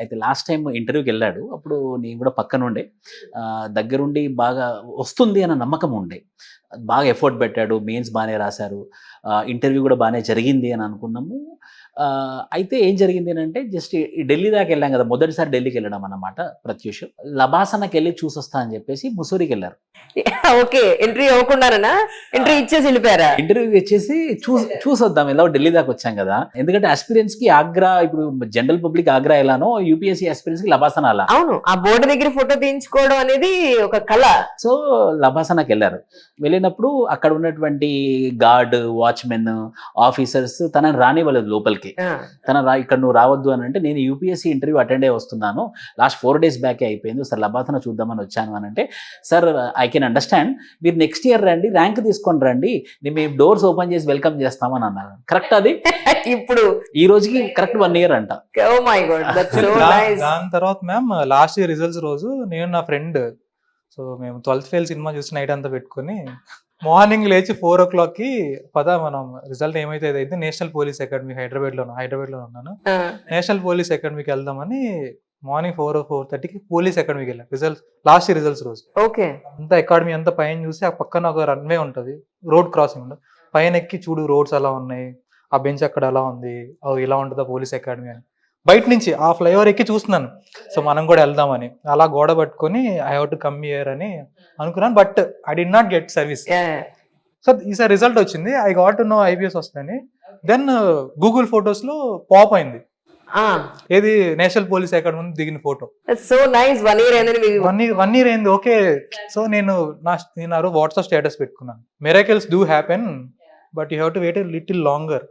అయితే last time ఇంటర్వ్యూకి వెళ్ళాడు. అప్పుడు నేను కూడా పక్కనుండే దగ్గరుండి బాగా వస్తుంది అన్న నమ్మకం ఉండే. బాగా ఎఫర్ట్ పెట్టాడు. మెయిన్స్ బానే రాశారు. ఇంటర్వ్యూ కూడా బానే జరిగింది అని అనుకున్నాము. అయితే ఏం జరిగింది అనంటే జస్ట్ ఈ ఢిల్లీ దాకా వెళ్ళాం కదా! మొదటిసారి ఢిల్లీకి వెళ్ళడం అన్నమాట ప్రత్యూష్. లబాసనకెళ్ళి చూసొస్తా అని చెప్పేసి ముస్సోరికెళ్లారు. ఓకే. ఎంట్రీ ఇవ్వకుండానేనా? ఎంట్రీ ఇచ్చేసి వెళ్ళిపోయారా? ఇంటర్వ్యూ ఇచ్చేసి చూసొద్దాం ఎలాగో ఢిల్లీ దాకా వచ్చాం కదా! ఎందుకంటే ఆస్పిరెంట్స్‌కి ఆగ్రా ఇప్పుడు జనరల్ పబ్లిక్ ఆగ్రా ఎలానో యూపీఎస్సీ ఆస్పిరెంట్స్‌కి లబాసన అలా. అవును. ఆ బోర్డు దగ్గర ఫోటో తీయించుకోవడం అనేది ఒక కళ. సో, లబాసనకెళ్లారు. వెళ్ళినప్పుడు అక్కడ ఉన్నటువంటి గార్డ్, వాచ్‌మెన్, ఆఫీసర్స్ తనని రానివ్వలేదు లోపలికి. ఆ! ఇక్కడ నువ్వు రావద్దు అని అంటే, నేను యూపీఎస్సీ ఇంటర్వ్యూ అటెండ్ అయ్యి వస్తున్నాను. లాస్ట్ 4 డేస్ బ్యాకే అయిపోయింది. సార్ లబాసన చూద్దామని వచ్చాను అని అంటే, సార్ ఐ కెన్ అండర్‌స్టాండ్. మీరు నెక్స్ట్ ఇయర్ రండి, ర్యాంక్ తీసుకొని రండి. మేము డోర్స్ ఓపెన్ చేసి వెల్కమ్ చేస్తామని అన్నారు. కరెక్ట్ అది? ఇప్పుడు ఈ రోజుకి కరెక్ట్ 1 ఇయర్ అంట. Oh my God! That's so nice. దాని తర్వాత మ్యామ్ లాస్ట్ ఇయర్ రిజల్ట్స్ రోజు నేను నా ఫ్రెండ్ సో మేము 12th ఫెయిల్ సినిమా చూసి నైట్ అంతా పెట్టుకొని మార్నింగ్ లేచి 4:00కి మనం రిజల్ట్ ఏమైతే అయితే నేషనల్ పోలీస్ అకాడమీ హైదరాబాద్లో ఉన్నాను. నేషనల్ పోలీస్ అకాడమీకి వెళ్దామని మార్నింగ్ 4:30కి పోలీస్ అకాడమీకి వెళ్ళాను. లాస్ట్ ఇయర్ రిజల్ట్స్ రోజు ఓకే. అంతా అకాడమీ అంతా పైన చూసి ఆ పక్కన ఒక రన్వే ఉంటుంది, రోడ్ క్రాసింగ్ ఉంటుంది. పైన ఎక్కి చూడు రోడ్స్ ఎలా ఉన్నాయి, ఆ బెంచ్ అక్కడ ఎలా ఉంది, ఇలా ఉంటుందా పోలీస్ అకాడమీ అని బయట నుంచి ఆ ఫ్లైఓవర్ ఎక్కి చూస్తున్నాను. సో మనం కూడా వెళ్దామని అలా గోడ పట్టుకొని I have to come here అని అనుకున్నాను. But I did not get service. So ఈసారి రిజల్ట్ వచ్చింది. I got to know IPS వస్తుందని. దెన్ గూగుల్ ఫొటోస్ లో పాప్ అయింది ఏది నేషనల్ పోలీస్ అకాడమీ దిగిన ఫోటో. So nice. 1 ఇయర్ అయింది. 1 ఇయర్ అయింది. ఓకే. సో నేను వాట్సాప్ స్టేటస్ పెట్టుకున్నాను, miracles do happen but you have to wait a little longer.